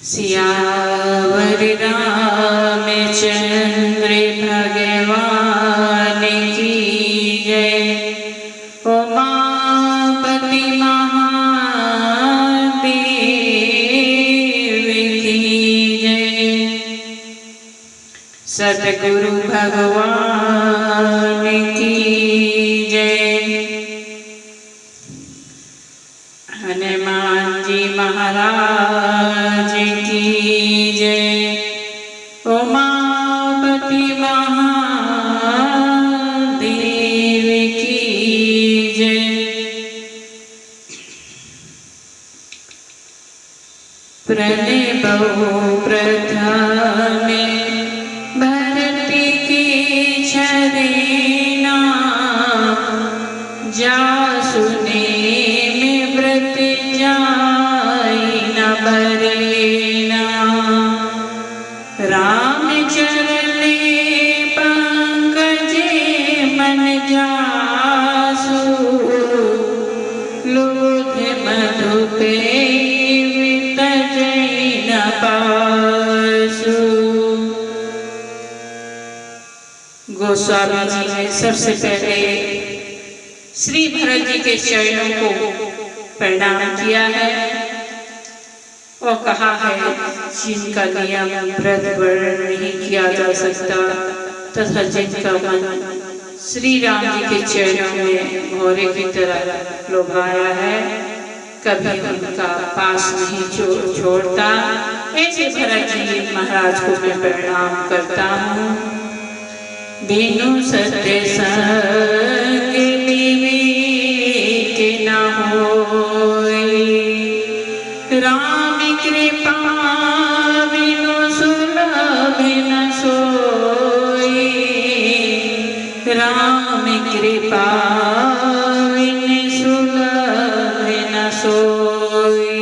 सियावर रामचंद्र भगवान की जय। उमापति महादेव की जय। सतगुरु भगवान की जय। हनुमान जी महाराज की जय। उमापति महादेव की जय। प्रणबो प्रथम भरती की छरेना। जासुने में व्रत जाई न बरेना। राम चरणे पंकजे मन जासु। लोध मधुपे वितजै न पासु। गोस्वामी जी ने सबसे पहले श्री भरत जी के चरणों को प्रणाम किया है और कहा है जिनका नियम व्रत वर्णन नहीं किया जा सकता तथा जिनका मन श्री राम जी के चरणों में भौरे की तरह लुभाया है, कभी उनका पास नहीं छोड़ता। ऐसे भरत जी महाराज को मैं प्रणाम करता हूँ। बिनु सत्य संग विवेक न होई। राम कृपा बिनु सुलभ न सोई। राम कृपा बिनु सुलभ न सोई।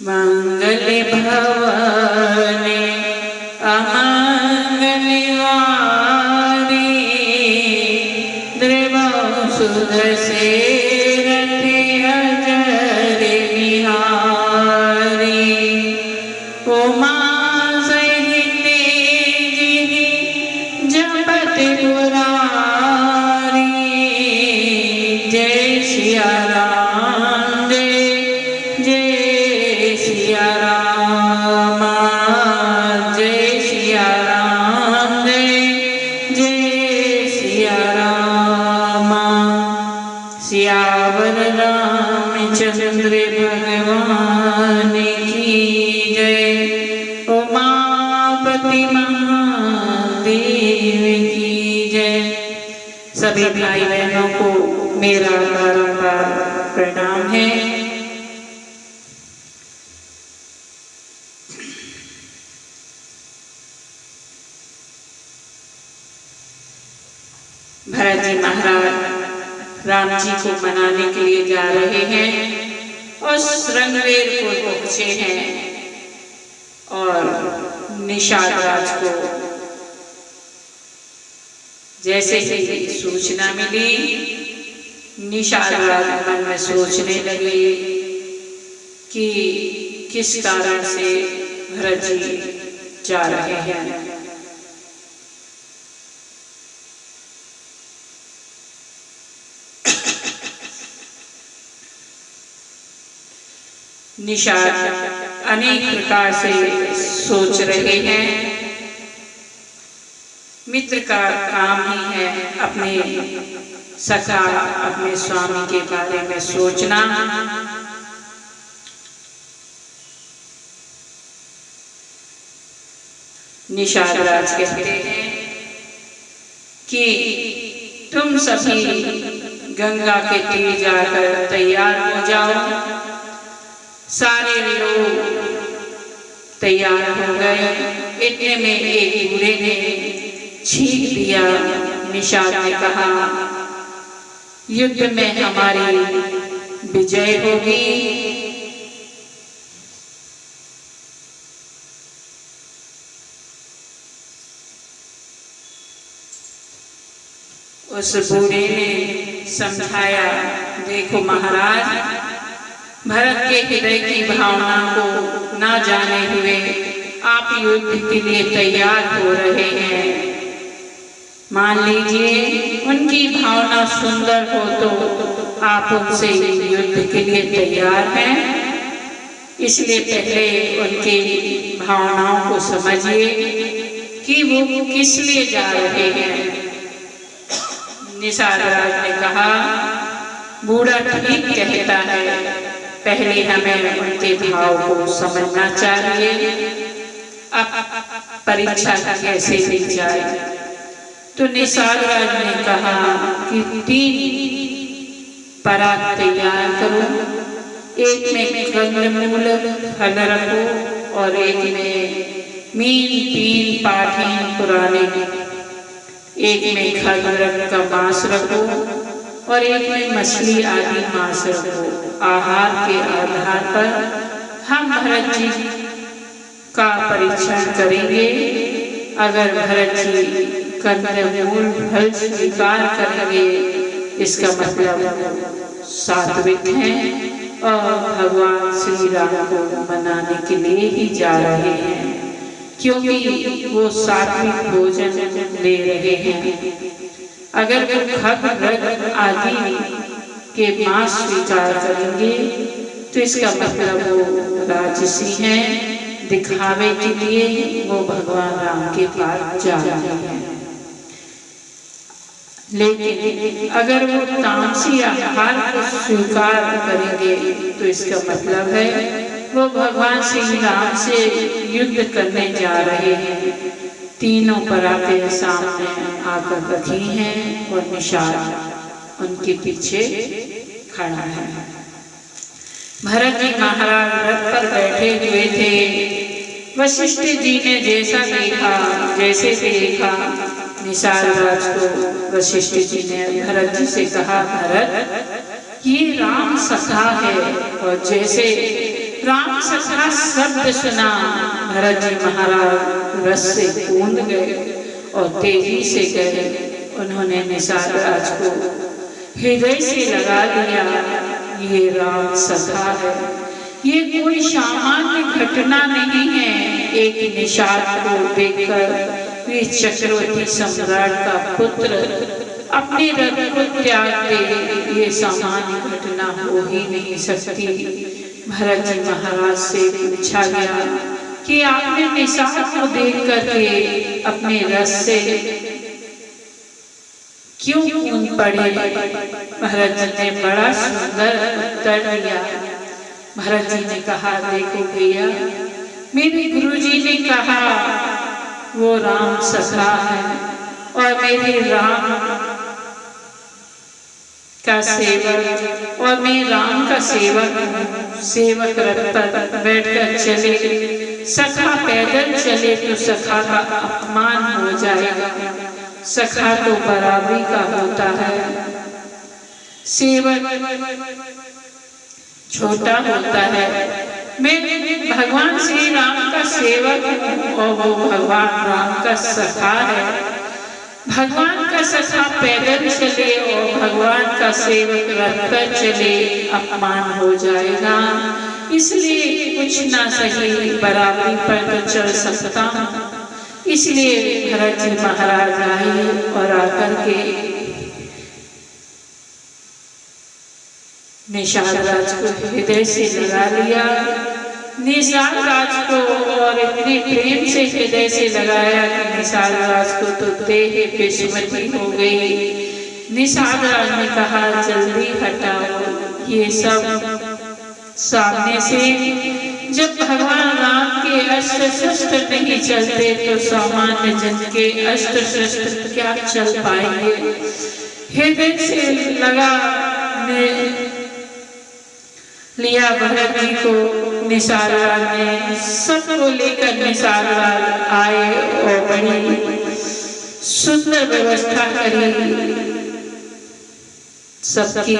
मंगल भवन अमंगल वारी। सुदशरथ अजर बिहारी। उमा सहित जिहि जपत मुरारी। जय सिया राम जय जय सिया राम। जय सिया राम जय जय सिया राम। सियावर रामचंद्र भगवान की जय। उमापति महादेव की जय। सभी भाई बहनों को मेरा बारंबार प्रणाम है। भरत जी महाराज राम जी को मनाने के लिए जा रहे हैं और श्रृंगवेर को पहुंचे हैं और निषाद राज को जैसे ही सूचना मिली, निषाद राज मन में सोचने लगे कि किस कारण से भरत जी जा रहे हैं। निषाद अनेक प्रकार से सोच रहे हैं। मित्र का काम ही है अपने सखा अपने स्वामी के बारे में सोचना। निषाद राज कहते हैं कि तुम सभी गंगा के तीर जाकर तैयार हो जाओ। सारे लोग तैयार हो गए। इतने में एक बूढ़े ने छींक दिया। निषाद ने कहा, युद्ध में हमारी विजय होगी। उस बूढ़े ने समझाया, देखो महाराज, भरत के हृदय की भावना को ना जाने हुए आप युद्ध के लिए तैयार हो रहे हैं। मान लीजिए उनकी भावना सुंदर हो तो आप उनसे युद्ध के लिए तैयार हैं, इसलिए पहले उनकी भावनाओं को समझिए कि वो किस लिए जा रहे हैं। निषाद राज ने कहा, बूढ़ा ठीक कहता है, पहले हमें उनके भाव को समझना चाहिए, अब परीक्षा कैसे दी जाए। तो निषाद राज ने कहा कि 3 परात तैयार करो, एक में कंदमूल फल रखो और एक में मीन पीन पाठीन पुराने, एक में खग रंग का मांस रखो और एक में मछली आदि मांस रखो। आहार के आधार पर हम भरत जी का परीक्षण करेंगे। अगर भरत जी कंदमूल फल स्वीकार करेंगे, इसका मतलब सात्विक हैं और भगवान श्री राम को मनाने के लिए ही जा रहे हैं, क्योंकि वो सात्विक भोजन ले रहे हैं। अगर वो खग रग आदि के मांस स्वीकार करेंगे तो इसका मतलब वो राजसी हैं, दिखावे के लिए वो भगवान राम के पास जा रहे हैं। लेकिन अगर वो तामसी आहार को स्वीकार करेंगे तो इसका मतलब है वो भगवान श्री राम से युद्ध करने जा रहे हैं। तीनों परातें सामने आकर रखी हैं और निषाद उनके पीछे खड़ा है। भरत जी महाराज रथ पर बैठे हुए थे। वशिष्ठ जी ने जैसे देखा निषाद राज को, वशिष्ठ जी ने भरत जी से कहा, भरत, ये राम सखा है। और जैसे राम सखा शब्द सुना, भरत जी महाराज रथ से कूद गए और तेजी से गए। उन्होंने निषाद राज को हृदय से लगा लिया, ये राम सखा है। ये कोई सामान्य घटना नहीं है। एक निषाद को देखकर वे चक्रवर्ती सम्राट का पुत्र अपने रथ को त्याग दे, ये सामान्य घटना हो ही नहीं सकती। भरत जी महाराज से पूछा गया कि आपने निषाद को देख करके अपने रथ से क्यों कूद पड़े? भरत जी ने बड़ा सुंदर उत्तर दिया। भरत जी ने कहा, देखो भैया, मेरे गुरुजी ने कहा वो राम सखा है और मेरे राम का सेवक, और मैं राम का सेवक हूँ। सेवक रथ पर बैठकर चले, सखा पैदल चले तो सखा का अपमान हो जाएगा। सखा तो बराबरी का होता है, सेवक छोटा होता है। मैं भगवान श्री राम का सेवक हूँ और वो भगवान राम का सखा है। भगवान का सखा पैदल चले और भगवान का सेवक रथ पर चले, अपमान हो जाएगा। इसलिए कुछ ना सही बराबरी पर तो चल सकता हूँ। इसलिए भरत जी महाराज आए और आकर के निषाद राज को हृदय से लगा लिया। निषाद राज को और इतने प्रेम से हृदय से लगाया कि निषाद राज को तो देह विस्मृति हो गई। निषाद राज ने कहा, जल्दी हटाओ ये सब सामने से। जब भगवान राम के अस्त्र शस्त्र नहीं चलते तो सामान्य जन के अस्त्र शस्त्र क्या चल पाएंगे? हृदय से लगा लिया भरत जी को। निषाद राज ने सबको लेकर निषाद राज आए और बड़ी सुंदर व्यवस्था करी सबकी।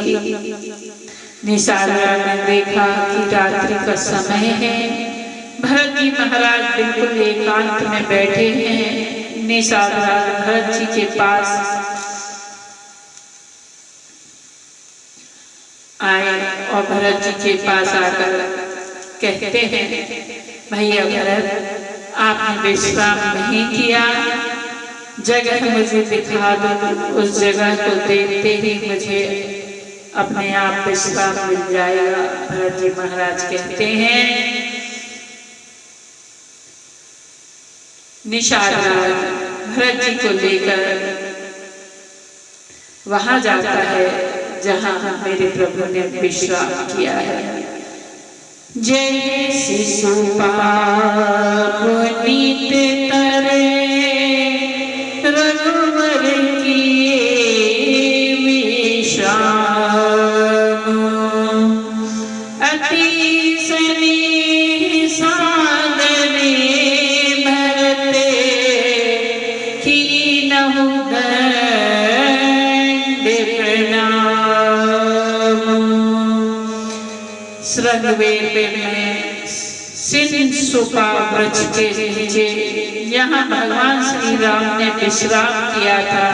निषाद राज ने देखा कि रात्रि का समय है। भरत जी महाराज बिल्कुल एकांत में बैठे हैं। निषाद राज भरत जी के पास आए और भरत जी के पास आकर कहते हैं, भैया भरत, आपने विश्राम नहीं किया, जगह मुझे दिखा दो, उस जगह को देखते ही मुझे अपने आप विश्राम मिल जाएगा। भरत जी महाराज कहते हैं, निषाद राज भरत जी को लेकर वहां जाता है जहां मेरे प्रभु ने विश्राम किया है। जैसे सुपापुनीत तरे रघुवर किए विश्राम, अति स्नेह सादरे भरते कीनहु दंड प्रणाम। श्रृंगवेर में सिंसुपा वृक्ष के नीचे यहाँ भगवान श्री राम ने विश्राम किया था।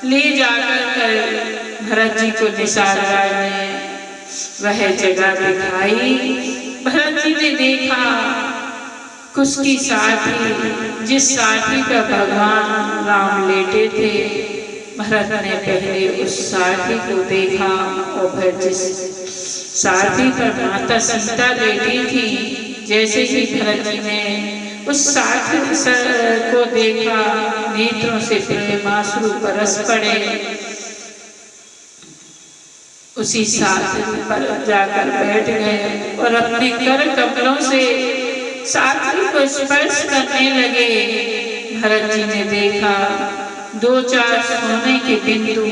ले जाकर भरत जी को निषाद राज ने वह जगह दिखाई। भरत जी ने देखा उसकी साथी, जिस साथी पर भगवान राम लेटे थे, भरत ने पहले उस साथी को देखा और फिर जिस साथी पर माता सीता लेटी थी, जैसे ही भरत जी ने उस साथी को देखा, नेत्रों से प्रेमाश्रु बरस पड़े। उसी साथी पर जाकर बैठ गए और अपने कर कमलों से साथी को स्पर्श करने लगे। भरत जी ने देखा 2-4 सोने के बिंदु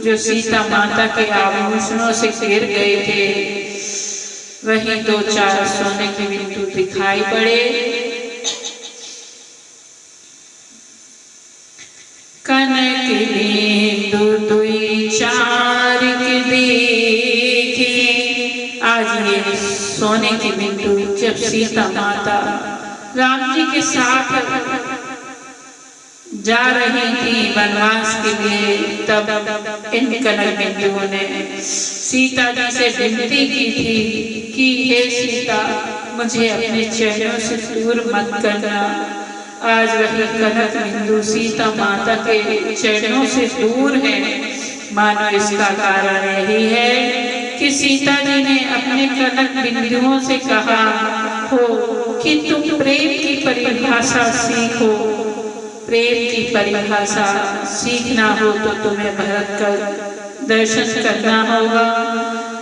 जो सीता माता के आभूषणों से गिर गए थे, वही 2-4 सोने के बिंदु दिखाई पड़े। कनक बिंदु 2-4 के देखे। आज ये सोने के बिंदु जब सीता माता राम जी के साथ जा रही थी वनवास के लिए, तब इन कनक बिंदुओं ने सीता जी से विनती की थी कि हे सीता, मुझे अपने चरणों से दूर मत करना। आज वही कनक बिंदु सीता माता के चरणों से दूर है। मानो इसका कारण यही है कि सीता जी ने अपने कनक बिंदुओं से कहा हो कि तुम प्रेम की परिभाषा सीखो। प्रेम की परिभाषा सीखना हो तो तुम्हें भरत का दर्शन करना होगा,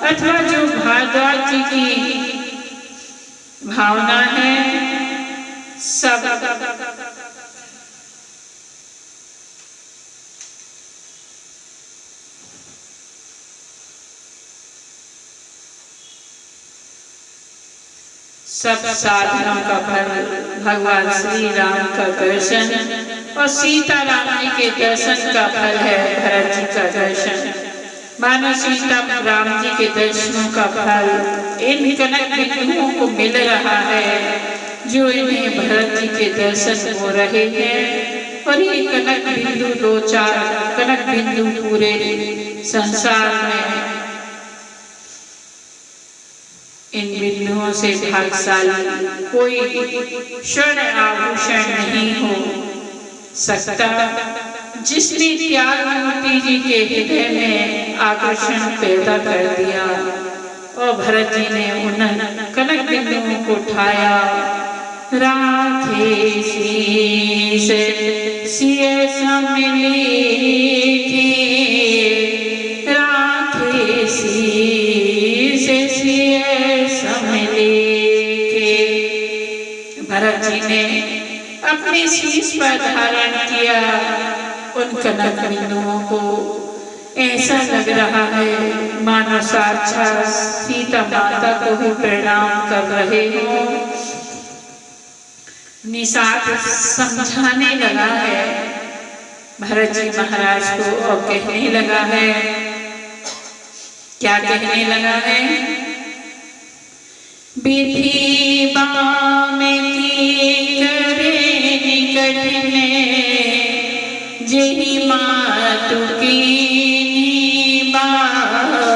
अथवा जो भारद्वाज जी की भावना है सब साधनों का फल भगवान श्री राम का दर्शन और सीता राम जी के दर्शन का फल है भरत जी का दर्शन। मानो सीता राम जी के दर्शनों का फल इन कनक बिंदुओं को मिल रहा है, जो इन्हें भरत जी के दर्शन हो रहे हैं। और ये कनक बिंदु 2-4 कनक बिंदु पूरे संसार में इन बिंदुओं से भाग्यशाली कोई स्वर्ण आभूषण नहीं हो सकता, जिसने त्याग मूर्ति जी के हृदय में आकर्षण पैदा कर दिया। और भरत जी ने उन कनक बिंदुओं को उठाया। राखे शीश सिए समलेखे, राखे शीश सिए समलेखे। भरत जी ने अपने शीश पर धारण किया उन कनक बिंदुओं को। ऐसा लग रहा है मानो साक्षात सीता माता को ही प्रणाम कर रहे हो। निषाद समझाने लगा है भरत जी महाराज को और कहने लगा है, क्या कहने लगा है? विधि बाम की करे निकट में, जेहि मातु की बावरी।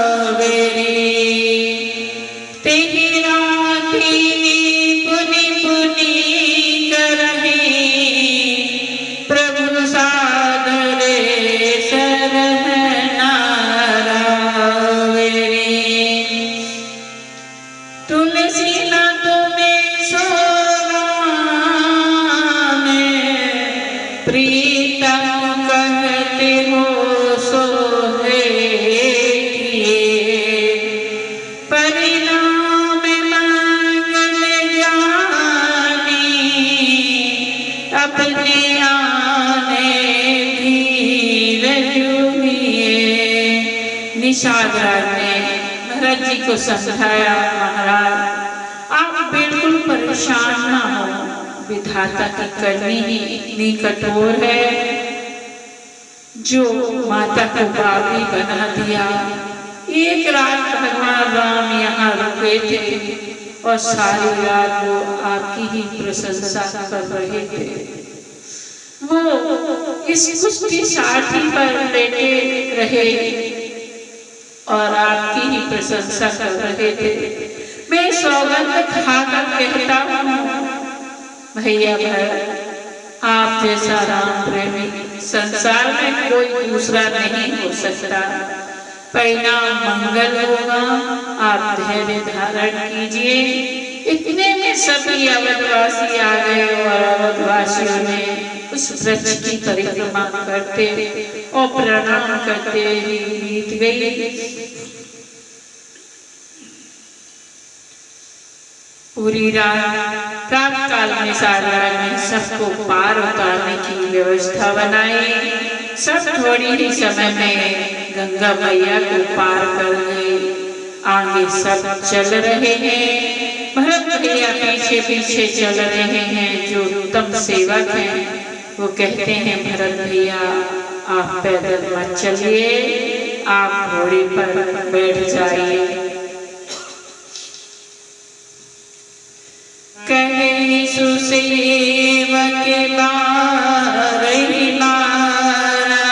अपने आने धीर जुनिए। निषाद राज ने भरत जी को समझाया, महाराज आप बिल्कुल परेशान ना हो, विधाता की करनी ही इतनी कठोर है जो माता को बागी बना दिया। एक रात भगवान राम यहाँ रुके थे और सारी रात वो आपकी ही प्रशंसा कर रहे थे। वो इस उसकी साथी पर लेटे रहे और आपकी ही प्रशंसा कर रहे थे। मैं सौगंध खाकर कहता हूँ भैया भरत, आप जैसा राम प्रेमी संसार में कोई दूसरा नहीं हो सकता। परिणाम मंगल होगा, आप धैर्य धारण कीजिए। इतने में सभी अवधवासी आ गए और अवधवासियों ने उस वृक्ष की परिक्रमा करते और प्रणाम करते ही बीत गई। पूरी रात प्रातः काल में सारा ने सबको पार उतारने की व्यवस्था बनाई। सब थोड़ी ही समय में गंगा मैया को पार कर गए। आगे सब चल रहे हैं, भरत भैया पीछे पीछे चल रहे हैं। जो उत्तम सेवक हैं वो कहते हैं भरत भैया आप पैदल मत चलिए, आप घोड़े पर बैठ जाइए। कहे सुसेवक बारही बारा,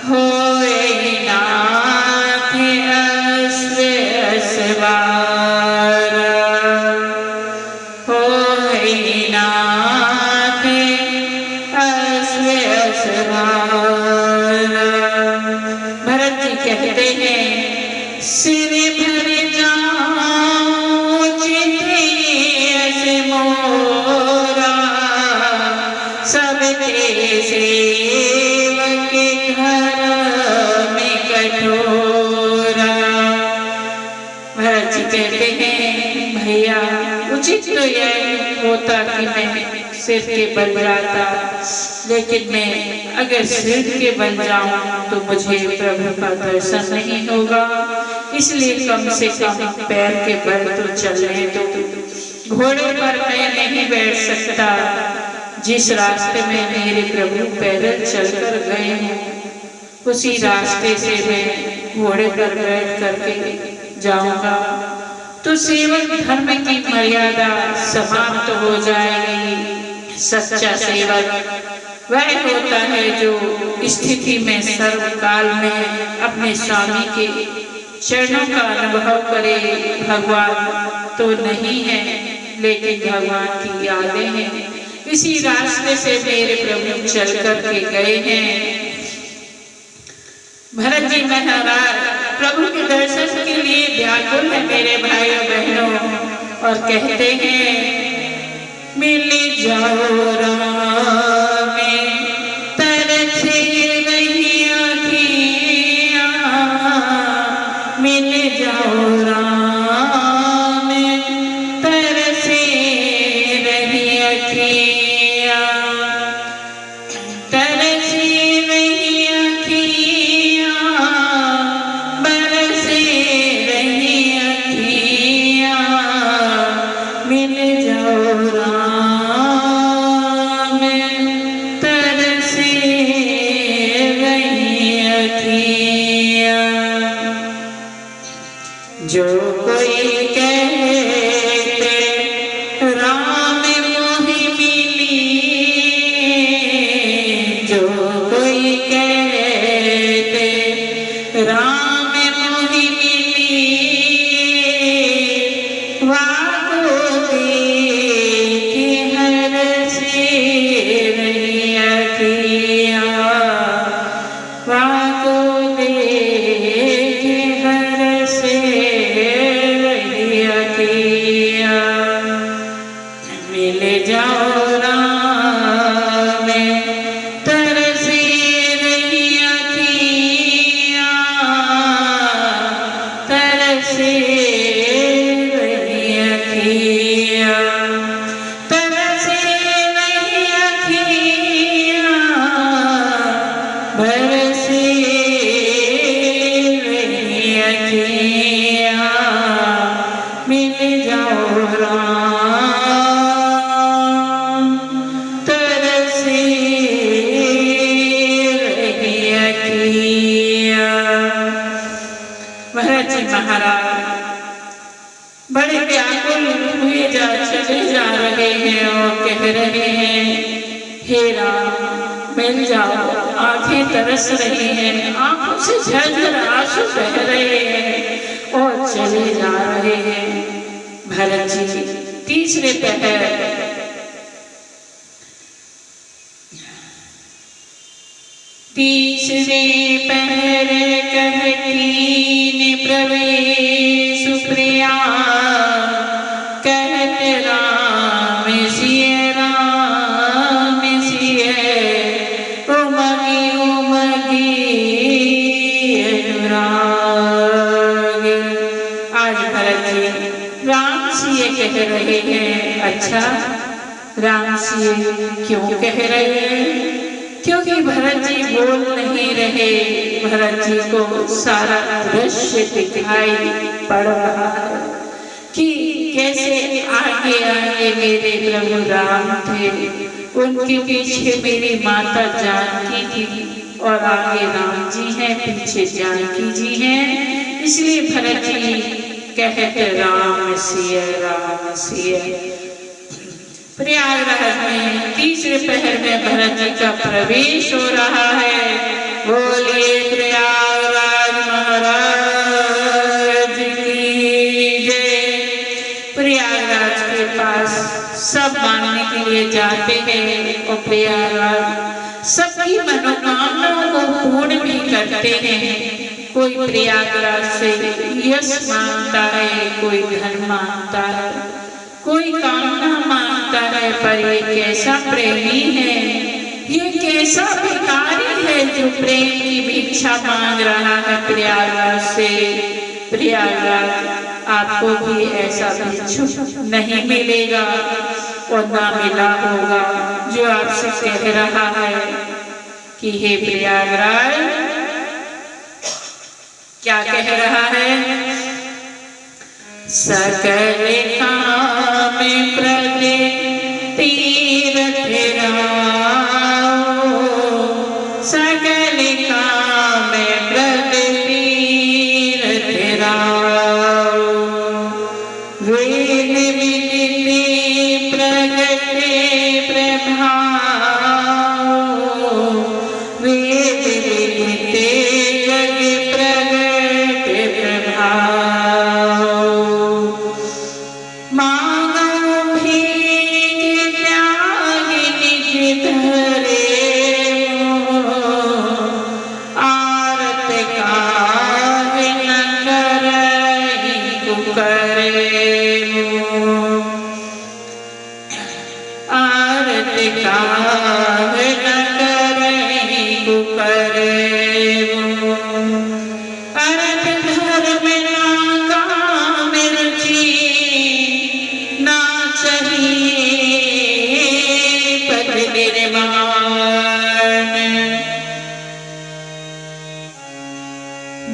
होए नाथ अश्व सवारा, होए नाथ अश्व सवारा। भरत जी कहते हैं सिर भर जाऊं चिते मोरा, सब सेवक घर में कठोरा। भरत जी कहते हैं भैया उचित तो यह होता कि मैं सिर के बल जाता, लेकिन मैं अगर सिर के बल जाऊं तो मुझे प्रभु का दर्शन नहीं होगा, इसलिए कम से कम पैर के बल तो चलने दो। घोड़े पर मैं नहीं बैठ सकता। जिस रास्ते में मेरे प्रभु पैदल चलकर गए हैं उसी रास्ते से मैं घोड़े पर बैठ करके जाऊंगा तो सेवक धर्म की मर्यादा समाप्त हो जाएगी। सच्चा सेवक वह होता है जो स्थिति में सर्वकाल में अपने स्वामी के चरणों का अनुभव करे। भगवान तो नहीं है लेकिन भगवान की यादें हैं। इसी रास्ते से मेरे प्रभु चल करके गए हैं। भरत जी महाराज प्रभु के दर्शन के लिए व्याकुल है मेरे भाइयों बहनों, और कहते हैं मिल जाओ राम में तरसे रही आँखियाँ, मिल जाओ राम में तरसे रही आँखियाँ, तरसे रही आँखियाँ, बरसे रही आँखियाँ, मिल जाओ राम तरसे रही आँखियाँ। जो कोई कहते राम मोहि मिली, जो कोई कहते राम मोहि मिली, वाको देखे हर से रही आँखियाँ, वाको देखे हर से रही आँखियाँ। मिल जाओ राम तरसे रही आँखियाँ, तरसे रही आँखियाँ, तरसे रही चले जा रहे हैं और कह रहे हैं हे राम मिल जाओ। आंखें तरस रही हैं, आंखों से झरझर आंसू बह रहे हैं और चले जा रहे हैं। भरत जी तीसरे पहर कहती प्रवेश प्रिया कहत राम सिय उमगी अनुराग। आज भरत जी राम सिय कह रहे हैं। अच्छा राम सिय क्यों कह रहे हैं? क्योंकि भरत जी बोल नहीं रहे। भरत जी को सारा दृश्य दिखाई पड़ रहा है कि कैसे आगे आगे मेरे प्रभु राम थे, उनके पीछे मेरी माता जानकी थी और आगे राम जी हैं, पीछे जानकी जी हैं। इसलिए भरत जी कहते राम सिय। प्रयागराज में तीसरे पहर में भरत जी का प्रवेश हो रहा है। बोलिए प्रयागराज महाराज की जय। प्रयागराज के पास सब मानने के लिए जाते हैं और प्रयागराज सबकी मनोकामनाओं को पूर्ण भी करते हैं। कोई प्रयागराज से यश मांगता है, कोई धन मांगता है, कोई कामना मांगता है। पर ये कैसा प्रेमी है, ये कैसा भिखारी है जो प्रेम की भिक्षा मांग रहा है प्रयागराज से। प्रयागराज आपको भी ऐसा भिक्षुक नहीं मिलेगा और ना मिला होगा जो आपसे कह रहा है कि हे प्रयागराज, क्या कह रहा है? सकल काम प्रदे तीरथ राओ, सकल काम प्रदे तीरथ राओ। वेद विदिते प्रगटे प्रभाओ, वेद विदिते जग प्रगट प्रभाओ।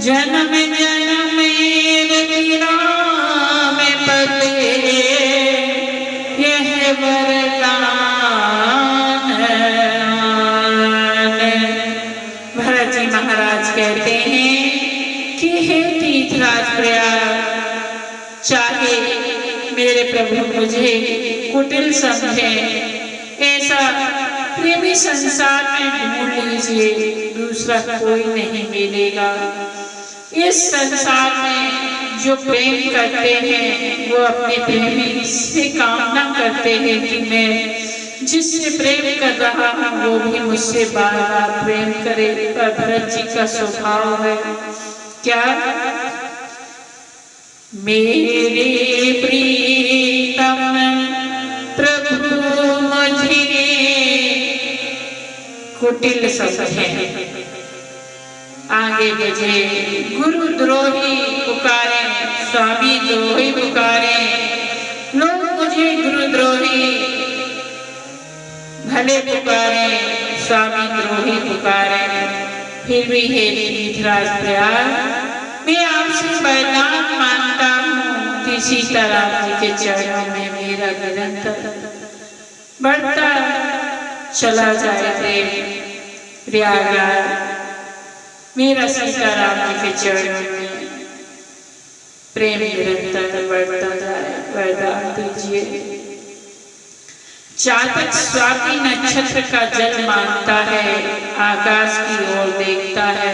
जन्म जन्म राम पते यह वरदान। भरत जी महाराज कहते हैं कि हे तीर्थराज प्रयाग, चाहे मेरे प्रभु मुझे कुटिल समझे, ऐसा प्रेमी संसार में ढूंढ लीजिए, दूसरा कोई नहीं मिलेगा। इस संसार में जो प्रेम करते हैं वो अपने प्रेमी से कामना करते हैं कि मैं जिससे प्रेम कर रहा हूँ वो भी मुझसे बार बार प्रेम करे। पर भरत जी का स्वभाव है क्या? मेरे प्रीतम प्रभु मुझे कुटिल समझे, आगे मुझे गुरुद्रोही पुकारे, स्वामी द्रोही पुकारे। लोग मुझे गुरुद्रोही भले पुकारे, स्वामी द्रोही पुकारे, फिर भी हे तीर्थराज प्रयाग, मैं आपसे वरदान मांगता हूँ कि सीताराम जी के चरणों में मेरा निरंतर बढ़ता चला जाए प्रेम। प्रयागराज मेरा सीताराम जी के चरणों में प्रेम निरंतर बढ़ता जाए। वरदान दीजिए। चातक स्वाति नक्षत्र का जल मानता है, आकाश की ओर देखता है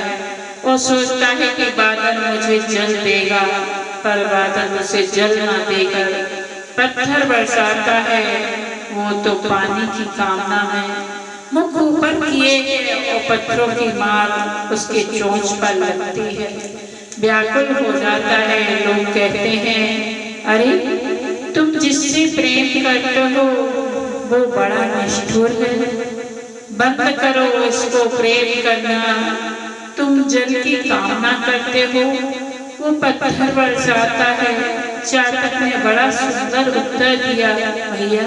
और सोचता है कि बादल मुझे जल देगा, पर बादल उसे जल ना देकर पत्थर बरसाता है। वो तो पानी की कामना में मुख ऊपर किए है और पत्थरों की मार उसके चोंच पर लगती है, व्याकुल हो जाता है। लोग कहते हैं, अरे तुम जिससे प्रेम करते हो वो बड़ा निष्ठुर है, बंद करो इसको प्रेम करना। तुम जल की कामना करते हो, वो पत्थर बरसाता है। चातक ने बड़ा सुंदर उत्तर दिया, भैया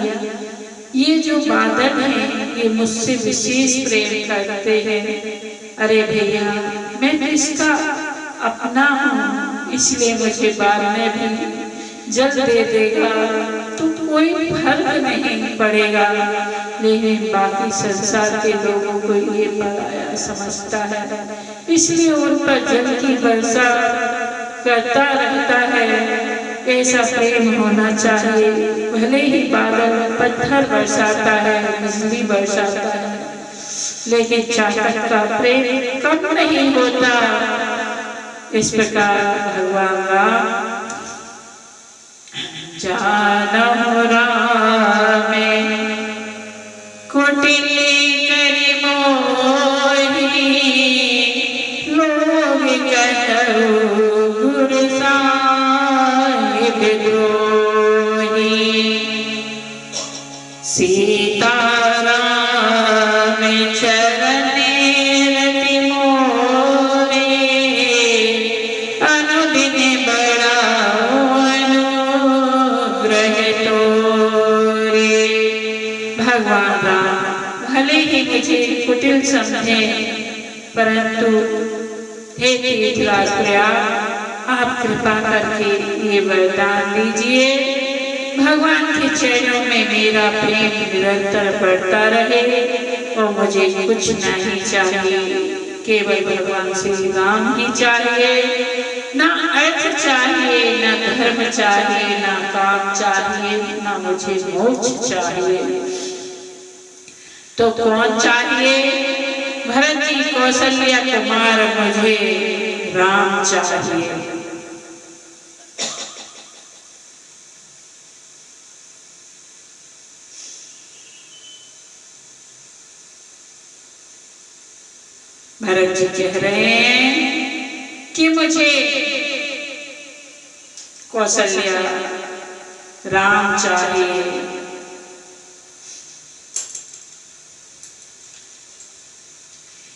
ये जो बादल हैं ये मुझसे विशेष प्रेम करते हैं। अरे भैया मैं तो इसका अपना हूँ, इसलिए मुझे बाद में भी जल दे देगा तो कोई फर्क नहीं पड़ेगा। लेकिन बाकी संसार के लोगों को ये पराया समझता है, इसलिए उन पर जल की वर्षा करता रहता है। ऐसा प्रेम होना चाहिए, भले ही बादल पत्थर बरसाता है, बिजली बरसाता है, लेकिन चातक का प्रेम कम नहीं होता। इस प्रकार भगवान राम जानम राम कुटिल करि मोहि, लोग कहु गुरु साहिब द्रोही। सीता राम चरण रति मोरे, अनुदिन बढ़ाओ अनुग्रह तोरे। भगवान राम भले ही मुझे कुटिल समझे, परंतु हे तीर्थराज प्रयाग आप कृपा करके ये वरदान दीजिए, भगवान के चरणों में मेरा प्रेम निरंतर बढ़ता रहे और मुझे कुछ नहीं चाहिए, केवल भगवान श्री राम ही चाहिए। ना अर्थ चाहिए, ना धर्म चाहिए, ना काम चाहिए, ना मुझे मोक्ष चाहिए। तो कौन चाहिए? भरत जी कौशल्या कुमार, मुझे राम चाहिए। भरत जी कह रहे हैं कि मुझे कौशल्या राम चाहिए।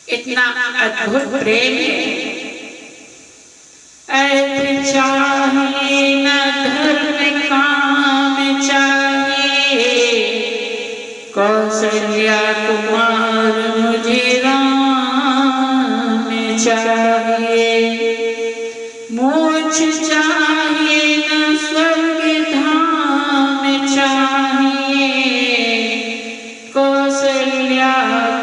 इतना अद्भुत प्रेम है। अर्थ चाहिए न धर्म काम चाहिए, कौशल्या कुमार मुझे राम चाहिए। मोक्ष चाहिए न स्वर्ग धाम चाहिए, कौशल्या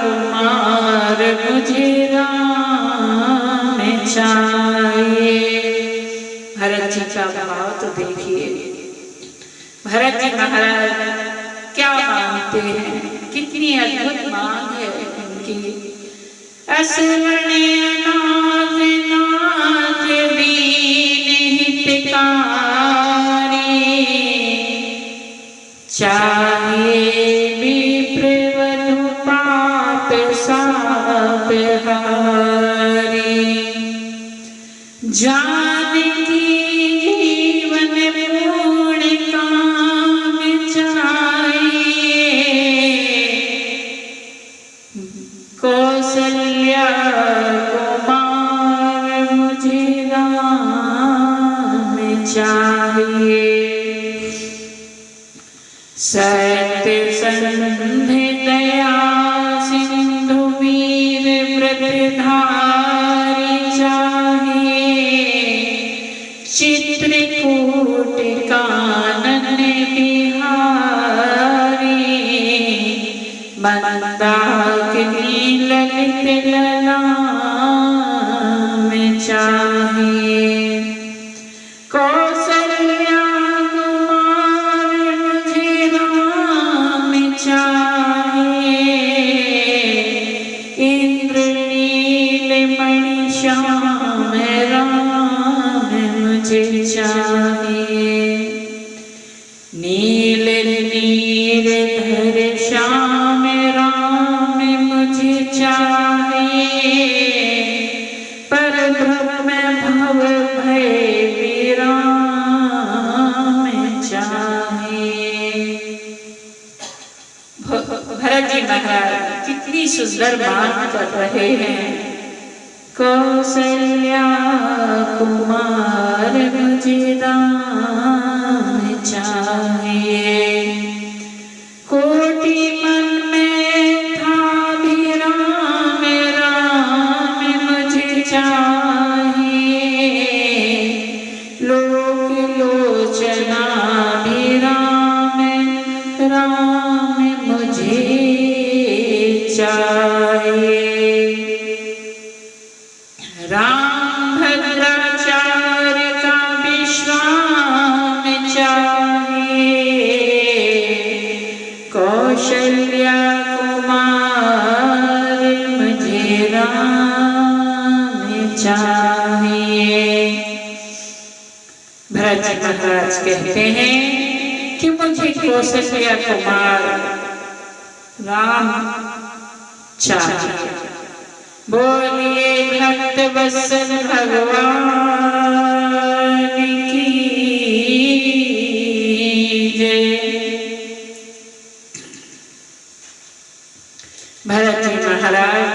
कुमार मुझे राम चाहिए। भरत जी का भाव तो देखिए, भरत जी महाराज क्या मांगते हैं, कितनी अद्भुत मांग है उनकी। असवर्ण अनाथ नाथ दीन हितकारी, चाहिए विप्रवधु पाप साप हारी। जानकी जीवन पूर्ण काम चाहिए, कौशल्या कुमार मुझे राम चाहिए। सत्य संधि दया सिंधु वीर व्रतधारी चाहिए, चित्रकूट कानन बिहारी, मंदाकिनी ललित ललाम चाहिए। कौशल्या कुमार महाराज कितनी सुंदर बात कर रहे हैं। कौशल्या कुमार मुझे राम चाहिए, कोटि मन में था भी राम, राम मुझे चाहिए, लोक लोचना भी राम, राम मुझे चाहिए। राम भद्राचार्य का विश्राम चाहिए, कौशल्या कुमार मुझे राम चाहिए। भरत जी महाराज कहते हैं कि मुझे कौशल्या कुमार राम चाहिए। बोलिए भक्त वत्सल भगवान की जय। भरत जी महाराज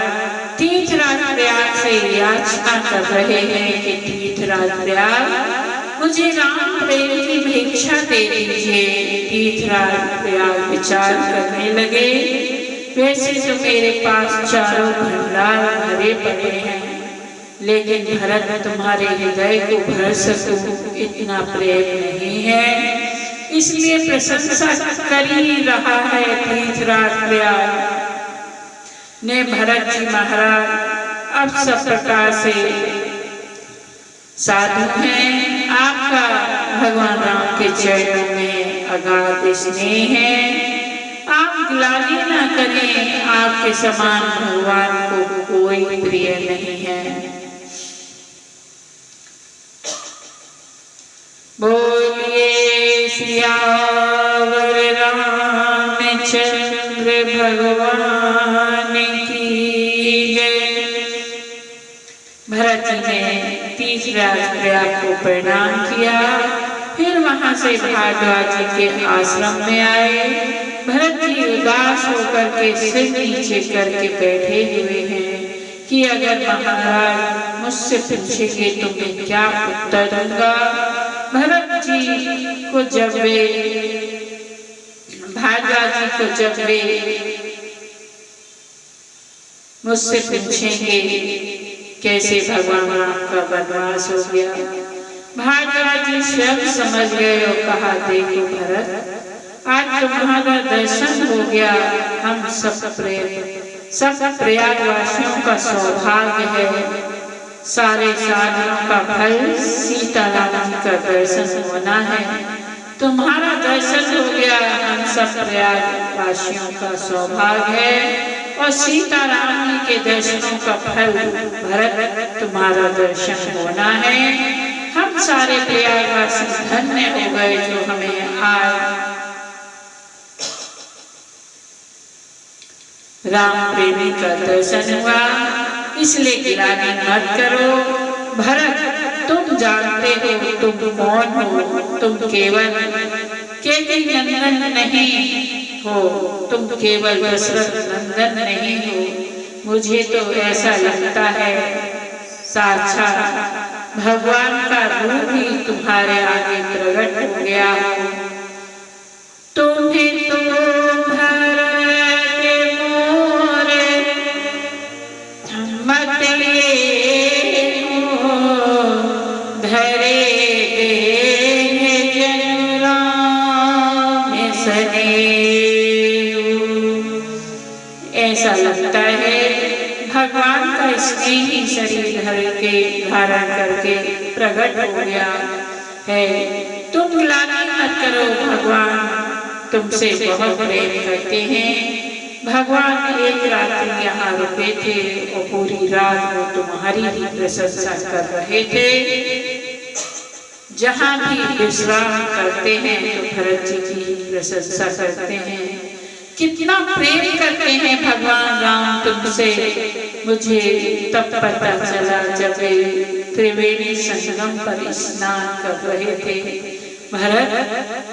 तीर्थराज प्रयाग से याचना कर रहे हैं कि तीर्थराज प्रयाग मुझे राम प्रेम की भिक्षा दे दीजिए। तीर्थराज प्रयाग विचार करने लगे, वैसे तो मेरे पास चारों भंडार भरे पड़े हैं, लेकिन भरत तुम्हारे हृदय को भर सकूं इतना प्रेम नहीं है, इसलिए प्रशंसा कर ही रहा है। तीर्थराज प्रयाग ने भरत जी महाराज अब सब प्रकार से साधु हैं, आपका भगवान राम के चरणों में अगाध स्नेह है, आप ग्लानि न करें, आपके समान भगवान को कोई प्रिय नहीं है। बोलिए सियावर रामचंद्र भगवान की जय। भरत जी ने तीर्थराज प्रयाग को प्रणाम किया, फिर वहां से भारद्वाज जी के आश्रम में आए। भरत जी उदास होकर के सिर नीचे करके बैठे हुए हैं कि अगर महाराज मुझसे पूछेंगे तो मैं क्या उत्तर दूंगा। भरत जी को जब वे भारद्वाज जी को जब वे मुझसे पूछेंगे कैसे भगवान राम का वनवास हो गया, भारद्वाज जी स्वयं समझ गए और कहा, देखो भरत, आज तुम्हारा दर्शन हो गया, हम सब प्रयागवासियों का सौभाग्य है। सारे साधनों का फल सीताराम का दर्शन होना है। तुम्हारा दर्शन हो गया, हम सब प्रयागवासियों का सौभाग्य है, और सीताराम के दर्शनों का फल भरत तुम्हारा दर्शन होना है। हम सारे प्रयागवासी धन्य हो गए जो हमें आज राम प्रेमी का दर्शन हुआ, इसलिए गिलानी मत करो। भरत, तुम जानते हो तुम कौन हो, तुम केवल केवल नंदन नहीं हो, तुम केवल दशरथ नंदन नहीं हो। मुझे तो ऐसा लगता है साक्षात भगवान का रूप ही तुम्हारे आगे प्रकट हो गया हो। तुम्हें तो ऐसा लगता है भगवान का स्नेही शरीर धारण करके प्रकट हो गया है। तुम ग्लानि मत करो, भगवान तुमसे बहुत प्रेम करते हैं। भगवान एक रात्रि यहाँ रुके थे और पूरी रात वो तुम्हारी ही प्रशंसा कर रहे थे। जहाँ भी विश्राम करते हैं तो भरत जी की प्रशंसा करते हैं, कितना प्रेम करते हैं भगवान राम तुमसे। मुझे तब पता चला जब वे त्रिवेणी संगम पर स्नान कर रहे थे। भरत,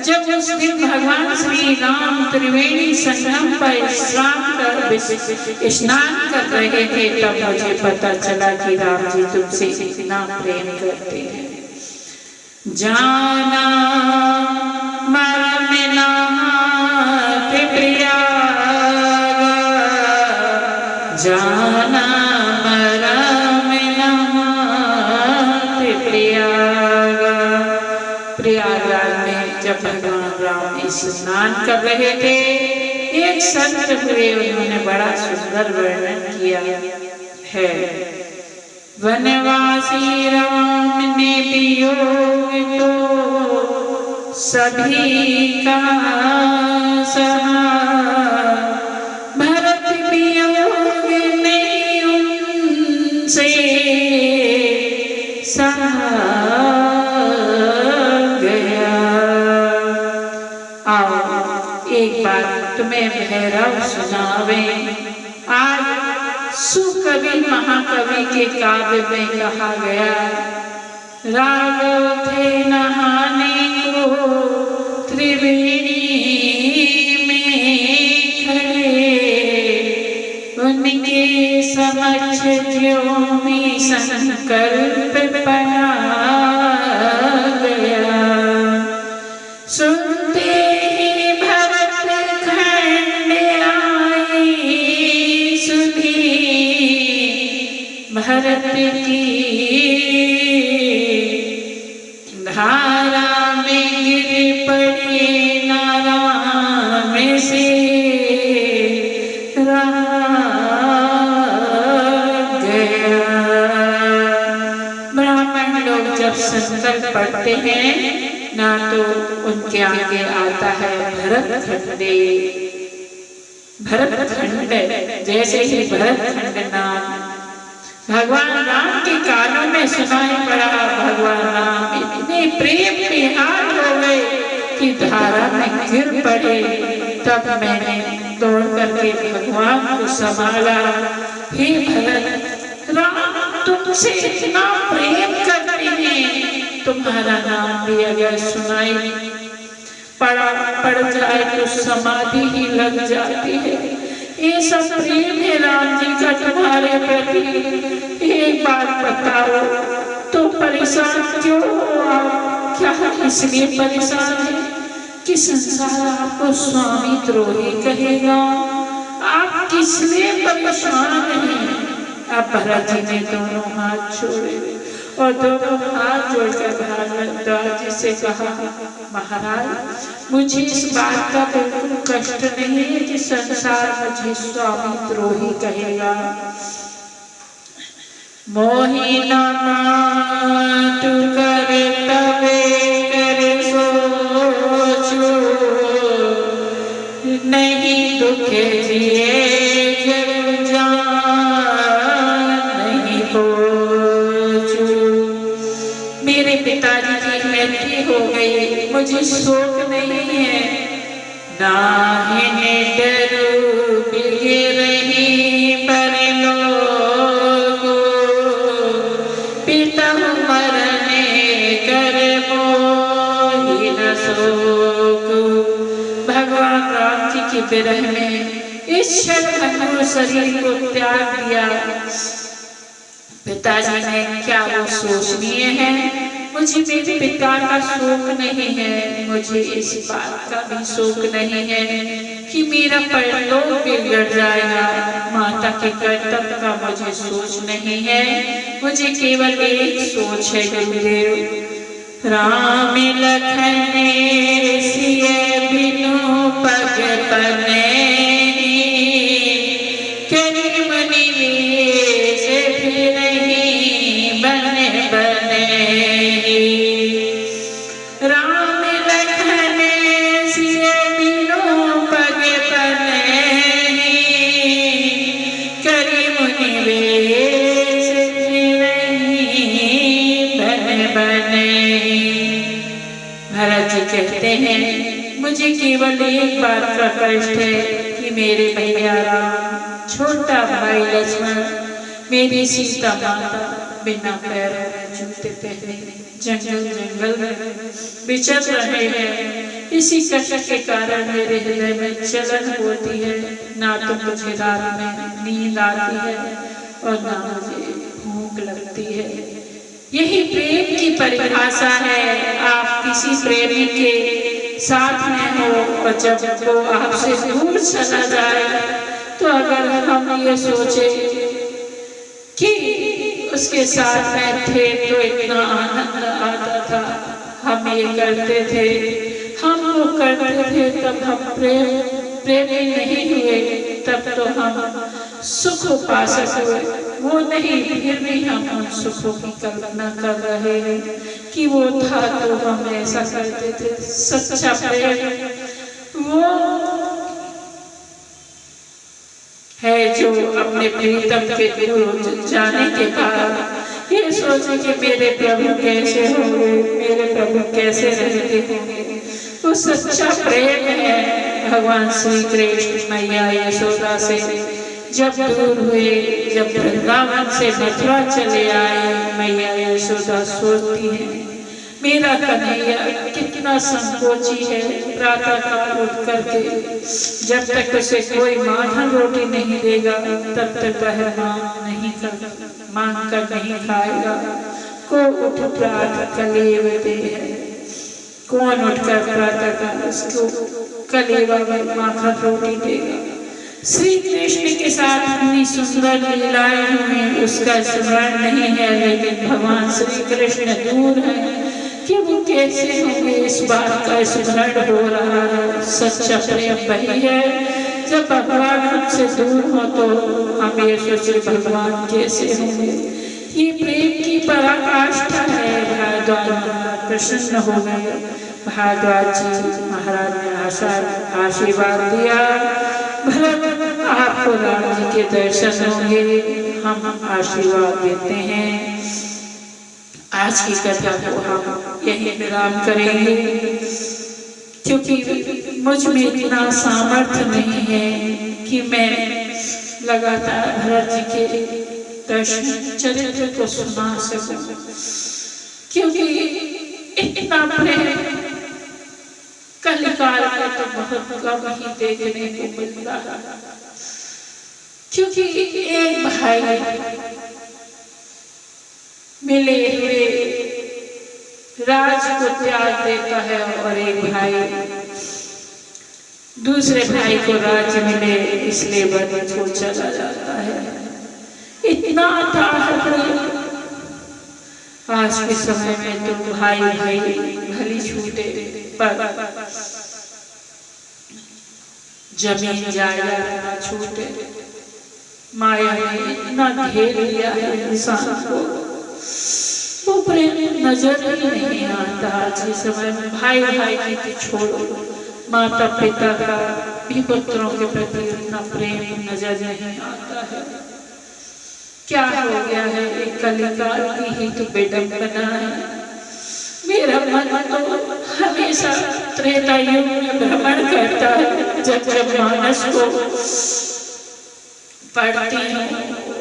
जब उस दिन भगवान श्री राम त्रिवेणी संगम पर स्नान कर रहे थे, तब मुझे पता चला कि राम जी तुमसे इतना प्रेम करते हैं। जाना मरम नाथ प्रयाग, जाना मरम नाथ प्रयाग। प्रयागराज में जब भगवान राम स्नान कर रहे थे, एक संत हुए, उन्होंने बड़ा सुंदर वर्णन किया है। वनवासी राम ने वियोग तो सभी का सहा, भरत वियोग नहीं उनसे सहा गया। आओ एक बात तुम्हें भैरव सुनावे। आज सुकवि महाकवि के काव्य में कहा गया, राघव थे नहाने को त्रिवेणी में खड़े, उनके समक्ष ज्यों संकल्प पड़ा गया। सुनते ही भरत खंड आई सुधी, भरत की धारा में गिर पड़े नाराम से रहा गया। ब्राह्मण लोग जब संकल्प पढ़ते हैं ना, तो उनके आगे आता है भरत खंडे, भरत खंड। जैसे ही भरत खंड नाम भगवान राम के कानों में सुनाई पड़ा, भगवान राम इतने प्रेम निहाल हो गए कि धारा में गिर पड़े। तब मैंने दौड़ करके भगवान को संभाला, हे भरत, राम तुमसे इतना प्रेम करते हैं, तुम्हारा नाम भी अगर सुनाई पड़ जाए तो समाधि ही लग जाती है। ये सब प्रेम है राम जी का तुम्हारे प्रति। एक बात बताओ, तो परेशान क्यों हो आप? क्या इसलिए परेशान है कि संसार आपको स्वामी द्रोही कहेगा? आप किस लिए परेशान हैं? अब भरत जी ने दोनों हाथ छोड़े और दोनों हाथ जोड़कर भारद्वाज जी से कहा, महाराज मुझे इस बात का बिल्कुल कष्ट नहीं है कि संसार मुझे स्वामी द्रोही कहेगा। मोहि न मातु कर तबे कर सोचो, नहीं दुख जिए जग जान नहीं पोछो। मेरे पिताजी की मृत्यु हो गई, मुझे शोक नहीं है, नाहिने डरू बिगे रही परलोक, पिता मरने कर मोहि न शोक। भगवान राम जी के विरह में इस क्षण अपने शरीर को त्याग दिया। पिताजी ने क्या वो शोचनीय है? मुझे मेरे पिता का शोक नहीं है, मुझे इस बात का भी शोक नहीं है कि मेरा परलोक बिगड़ जाएगा। माता के कर्तव्य का मुझे सोच नहीं है, मुझे केवल एक सोच है गुरुदेव, राम लखन सिय बिनु पग पने, करीम निवेश फिरहि बन बने। राम लखन सिय बिनु पग पने, करीम निवेश फिरहि बन बने। भरत जी कहते हैं, मुझे केवल एक बात का कष्ट है कि मेरे भैया राम, छोटा भाई लक्ष्मण मेरी सीता माता बिना पैरों में जूते पहने जंगल जंगल में विचर रहे हैं। इसी कष्ट के कारण मेरे हृदय में जलन होती है। ना तो मुझे रात में नींद आती है और ना मुझे भूख लगती है। यही प्रेम की परिभाषा है। आप किसी प्रेमी के साथ में हो और जब वो आपसे दूर चला जाए तो अगर हम ये सोचे कि उसके साथ में थे तो इतना आनंद आता था, हम ये करते थे, हम वो करते थे, तब हम प्रेमी नहीं हुए, तब तो हम सुख पा सके। वो नहीं, फिर भी हम उन सुखों की कल्पना कर रहे हैं कि वो था तो हम ऐसा करते थे। सच्चा प्रेम वो है जो अपने प्रीतम के दूर जाने के बाद ये सोचे कि मेरे प्रभु कैसे होंगे, मेरे प्रभु कैसे रहते होंगे। वो सच्चा प्रेम है। भगवान श्री कृष्ण मैया यशोदा से जब दूर हुए, जब वृंदावन से मथुरा चले आए, मैया यशोदा सोचती है मेरा कन्हैया कितना संकोची है। प्रातः काल उठ करके जब तक उसे कोई माखन रोटी नहीं देगा तब तक वह मांग कर नहीं खाएगा। को उठ प्रातः कलेव दे है, कौन उठकर प्रातः काल उसको कलेवा में माखन रोटी देगा। श्री कृष्ण के साथ इतनी सुंदर लीलाएं हुई, उसका स्मरण नहीं है, लेकिन भगवान श्री कृष्ण दूर है कि वो कैसे होंगे, इस बात का स्मरण हो रहा है। सच्चा प्रेम वही है जब भगवान हमसे दूर हो तो हम ये सोचे भगवान कैसे होंगे। ये प्रेम की पराकाष्ठा है। भारद्वाज महाराज प्रसन्न हो गए। भारद्वाज जी महाराज ने आशीर्वाद दिया, भरत आपको राम जी के दर्शन होंगे, हम आशीर्वाद देते हैं। आज की कथा को हम यही विराम करेंगे क्योंकि मुझ में इतना सामर्थ्य नहीं है कि मैं लगातार भरत जी के दर्शन चरित्र को सुना सकूं, क्योंकि इतना प्रेम कलिकाल में तो बहुत कम ही देखने को मिलता है। क्योंकि एक भाई मिले हुए राज को त्याग देता है और एक भाई दूसरे भाई को राज्य मिले इसलिए वन को चला जाता है। इतना था आज के समय में तो भाई भाई भली छूटे पर जमीन जायदाद छूटे। माया ने इतना घेर लिया है इंसान को, वो प्रेम नजर ही नहीं आता। आज के समय में भाई भाई की छोड़ो, माता पिता का भी पुत्रों के प्रति इतना प्रेम नजर नहीं आता है। क्या हो गया है, एक कलिकाल की ही तो विडंबना है। मेरा मन तो हमेशा त्रेता युग में भ्रमण करता है। जब जब मानस को पढ़ती हूँ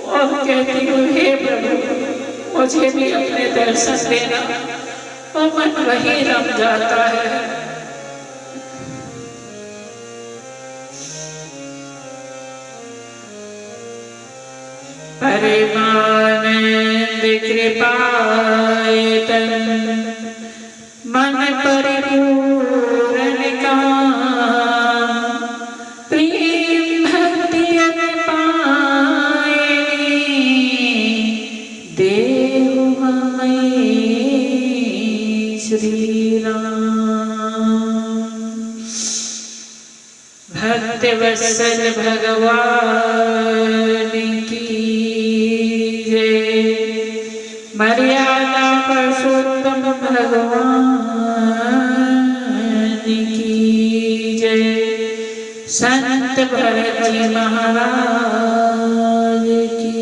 और कहती हूँ हे प्रभु मुझे भी अपने दर्शन देना, और मन वही रम जाता है। परमानंद कृपायतन मन परिपूर्ण काम, प्रेम भक्ति पाए देव हमें श्री राम। भक्त वत्सल भगवान की मर्यादा पुरुषोत्तम भगवान की जय। संत भरत जी महाराज की